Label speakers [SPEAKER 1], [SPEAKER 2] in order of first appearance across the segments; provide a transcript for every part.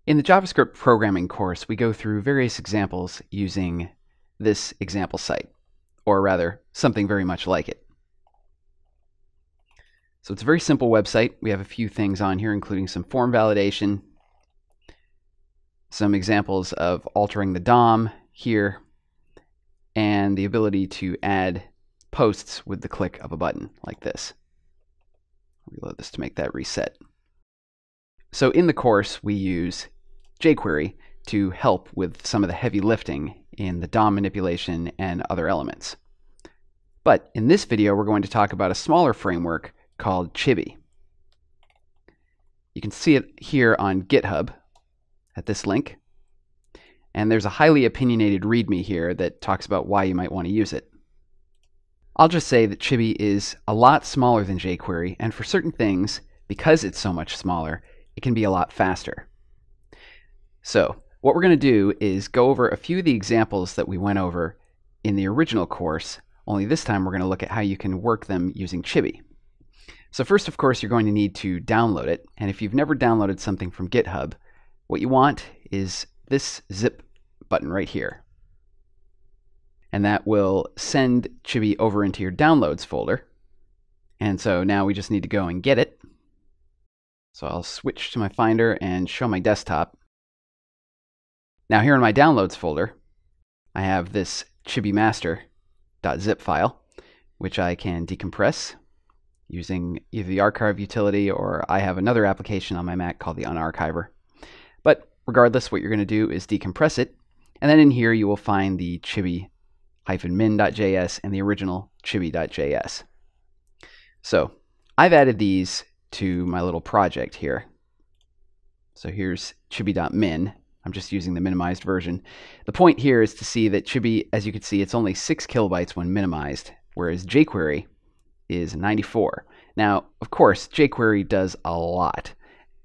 [SPEAKER 1] In the JavaScript programming course, we go through various examples using this example site, or rather, something very much like it. So it's a very simple website. We have a few things on here, including some form validation, some examples of altering the DOM here, and the ability to add posts with the click of a button like this. Reload this to make that reset. So in the course, we use jQuery to help with some of the heavy lifting in the DOM manipulation and other elements. But in this video, we're going to talk about a smaller framework called Chibi. You can see it here on GitHub at this link. And there's a highly opinionated README here that talks about why you might want to use it. I'll just say that Chibi is a lot smaller than jQuery, and for certain things, because it's so much smaller, it can be a lot faster. So what we're going to do is go over a few of the examples that we went over in the original course, only this time we're going to look at how you can work them using Chibi. So first, of course, you're going to need to download it, and if you've never downloaded something from GitHub, what you want is this zip button right here. And that will send Chibi over into your downloads folder. And so now we just need to go and get it. So I'll switch to my Finder and show my desktop. Now here in my downloads folder, I have this chibimaster.zip file, which I can decompress using either the archive utility, or I have another application on my Mac called the unarchiver. But regardless, what you're going to do is decompress it, and then in here you will find the chibi-min.js and the original chibi.js. So I've added these to my little project here. So here's chibi.min. I'm just using the minimized version. The point here is to see that Chibi, as you can see, it's only 6 kilobytes when minimized, whereas jQuery is 94. Now, of course, jQuery does a lot,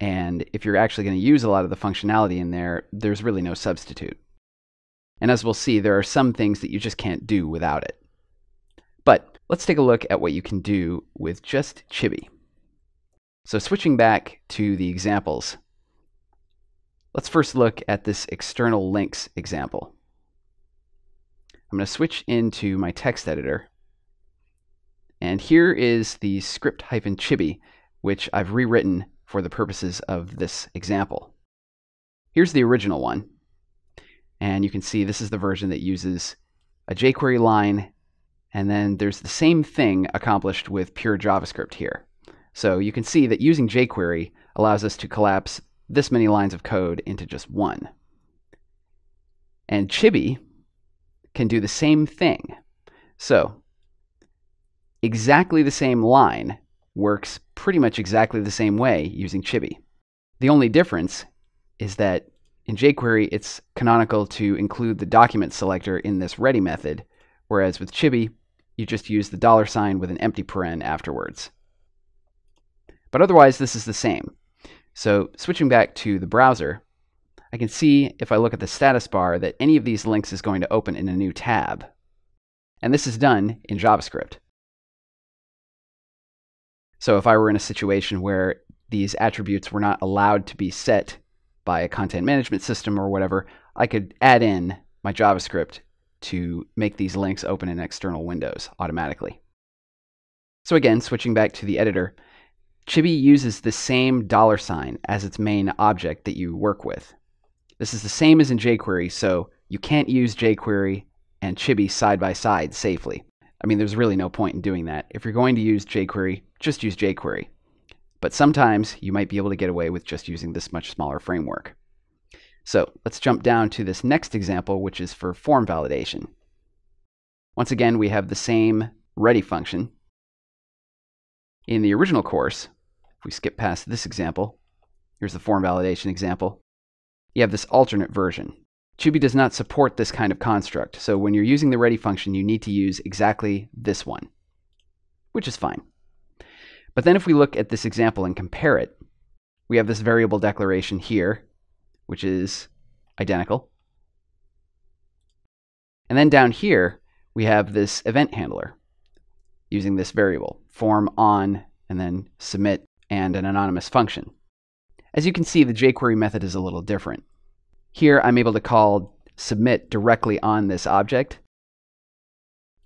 [SPEAKER 1] and if you're actually going to use a lot of the functionality in there, there's really no substitute. And as we'll see, there are some things that you just can't do without it. But let's take a look at what you can do with just Chibi. So switching back to the examples, let's first look at this external links example. I'm going to switch into my text editor. And here is the script-chibi, which I've rewritten for the purposes of this example. Here's the original one. And you can see this is the version that uses a jQuery line, and then there's the same thing accomplished with pure JavaScript here. So you can see that using jQuery allows us to collapse this many lines of code into just one. And Chibi can do the same thing. So exactly the same line works pretty much exactly the same way using Chibi. The only difference is that in jQuery, it's canonical to include the document selector in this ready method, whereas with Chibi, you just use the $ with an empty paren afterwards. But otherwise, this is the same. So switching back to the browser, I can see if I look at the status bar that any of these links is going to open in a new tab. And this is done in JavaScript. So if I were in a situation where these attributes were not allowed to be set by a content management system or whatever, I could add in my JavaScript to make these links open in external windows automatically. So again, switching back to the editor, Chibi uses the same $ as its main object that you work with. This is the same as in jQuery, so you can't use jQuery and Chibi side by side safely. I mean, there's really no point in doing that. If you're going to use jQuery, just use jQuery. But sometimes you might be able to get away with just using this much smaller framework. So let's jump down to this next example, which is for form validation. Once again, we have the same ready function. In the original course, if we skip past this example, here's the form validation example, you have this alternate version. Chibi does not support this kind of construct, so when you're using the ready function, you need to use exactly this one, which is fine. But then if we look at this example and compare it, we have this variable declaration here, which is identical. And then down here, we have this event handler using this variable, form on, and then submit, and an anonymous function. As you can see, the jQuery method is a little different. Here, I'm able to call submit directly on this object,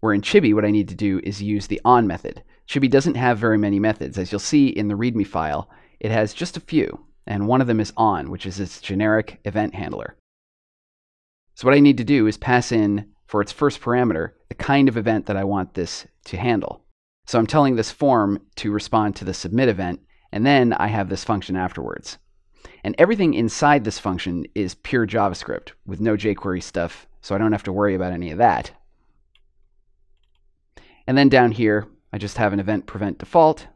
[SPEAKER 1] where in Chibi, what I need to do is use the on method. Chibi doesn't have very many methods. As you'll see in the README file, it has just a few, and one of them is on, which is its generic event handler. So what I need to do is pass in, for its first parameter, the kind of event that I want this to handle. So I'm telling this form to respond to the submit event, and then I have this function afterwards. And everything inside this function is pure JavaScript with no jQuery stuff, so I don't have to worry about any of that. And then down here, I just have an event prevent default,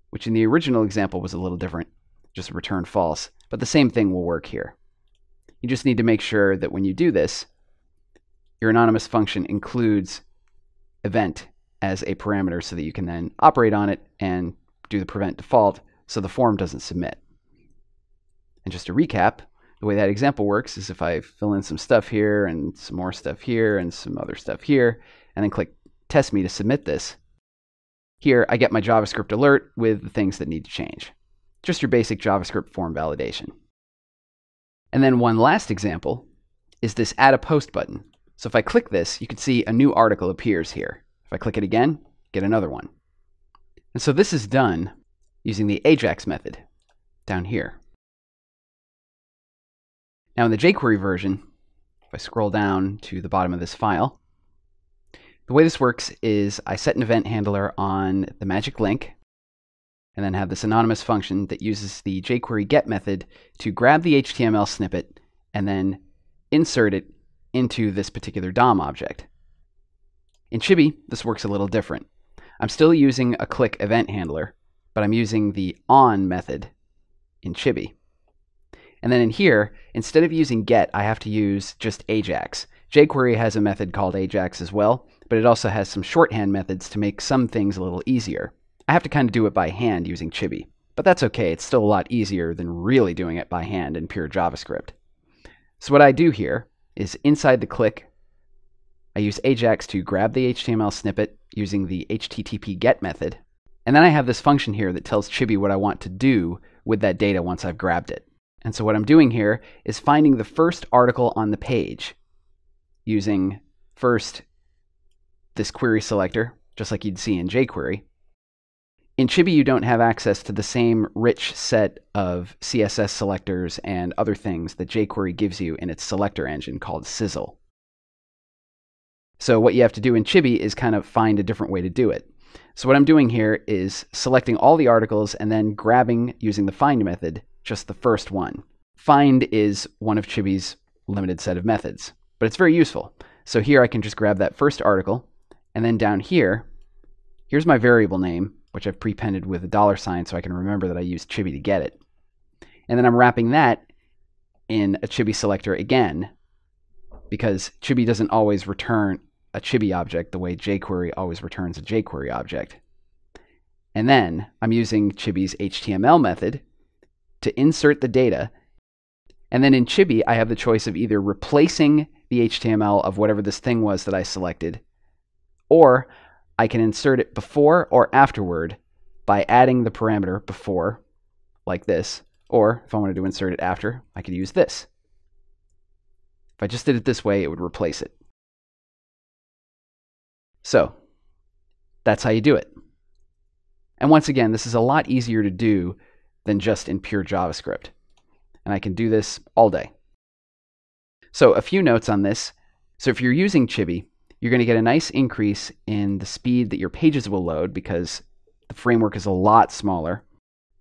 [SPEAKER 1] which in the original example was a little different, just return false, but the same thing will work here. You just need to make sure that when you do this, your anonymous function includes event as a parameter so that you can then operate on it and do the prevent default so the form doesn't submit. And just to recap, the way that example works is if I fill in some stuff here and some more stuff here and some other stuff here, and then click test me to submit this, here I get my JavaScript alert with the things that need to change. Just your basic JavaScript form validation. And then one last example is this add a post button. So if I click this, you can see a new article appears here. If I click it again, get another one. And so this is done using the AJAX method down here. Now in the jQuery version, if I scroll down to the bottom of this file, the way this works is I set an event handler on the magic link, and then have this anonymous function that uses the jQuery get method to grab the HTML snippet and then insert it into this particular DOM object. In Chibi, this works a little different. I'm still using a click event handler, but I'm using the on method in Chibi. And then in here, instead of using get, I have to use just AJAX. jQuery has a method called AJAX as well, but it also has some shorthand methods to make some things a little easier. I have to kind of do it by hand using Chibi, but that's okay. It's still a lot easier than really doing it by hand in pure JavaScript. So what I do here is inside the click, I use AJAX to grab the HTML snippet using the HTTP get method, and then I have this function here that tells Chibi what I want to do with that data once I've grabbed it. And so what I'm doing here is finding the first article on the page using first this query selector, just like you'd see in jQuery. In Chibi, you don't have access to the same rich set of CSS selectors and other things that jQuery gives you in its selector engine called Sizzle. So what you have to do in Chibi is kind of find a different way to do it. So what I'm doing here is selecting all the articles and then grabbing, using the find method, just the first one. Find is one of Chibi's limited set of methods, but it's very useful. So here I can just grab that first article, and then down here, here's my variable name, which I've prepended with a $sign so I can remember that I used Chibi to get it. And then I'm wrapping that in a Chibi selector again, because Chibi doesn't always return a Chibi object the way jQuery always returns a jQuery object. And then I'm using Chibi's HTML method to insert the data. And then in Chibi, I have the choice of either replacing the HTML of whatever this thing was that I selected, or I can insert it before or afterward by adding the parameter before, like this, or if I wanted to insert it after, I could use this. If I just did it this way, it would replace it. So that's how you do it. And once again, this is a lot easier to do than just in pure JavaScript. And I can do this all day. So a few notes on this. So if you're using Chibi, you're going to get a nice increase in the speed that your pages will load because the framework is a lot smaller.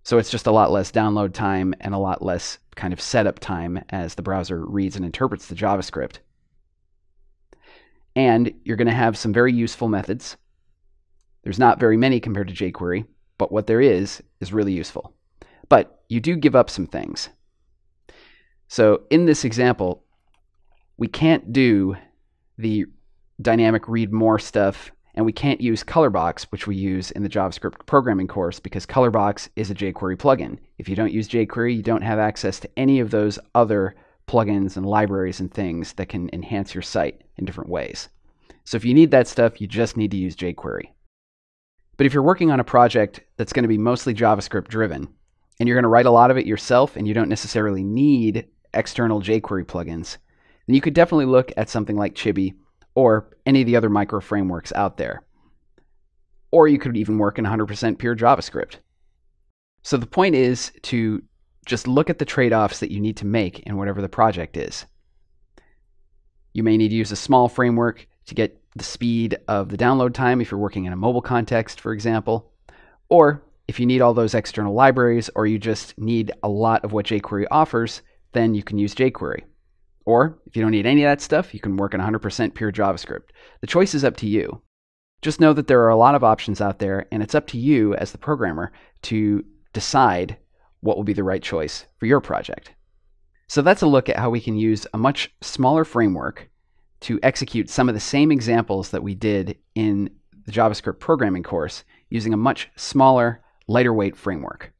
[SPEAKER 1] So it's just a lot less download time and a lot less kind of setup time as the browser reads and interprets the JavaScript. And you're going to have some very useful methods. There's not very many compared to jQuery, but what there is really useful. But you do give up some things. So in this example, we can't do the dynamic read more stuff, and we can't use Colorbox, which we use in the JavaScript programming course, because Colorbox is a jQuery plugin. If you don't use jQuery, you don't have access to any of those other plugins and libraries and things that can enhance your site in different ways. So if you need that stuff, you just need to use jQuery. But if you're working on a project that's going to be mostly JavaScript driven, and you're going to write a lot of it yourself and you don't necessarily need external jQuery plugins, then you could definitely look at something like Chibi or any of the other micro frameworks out there. Or you could even work in 100% pure JavaScript. So the point is to just look at the trade-offs that you need to make in whatever the project is. You may need to use a small framework to get the speed of the download time if you're working in a mobile context, for example. Or if you need all those external libraries, or you just need a lot of what jQuery offers, then you can use jQuery. Or if you don't need any of that stuff, you can work in 100% pure JavaScript. The choice is up to you. Just know that there are a lot of options out there, and it's up to you as the programmer to decide what will be the right choice for your project. So that's a look at how we can use a much smaller framework to execute some of the same examples that we did in the JavaScript programming course using a much smaller, lighter weight framework.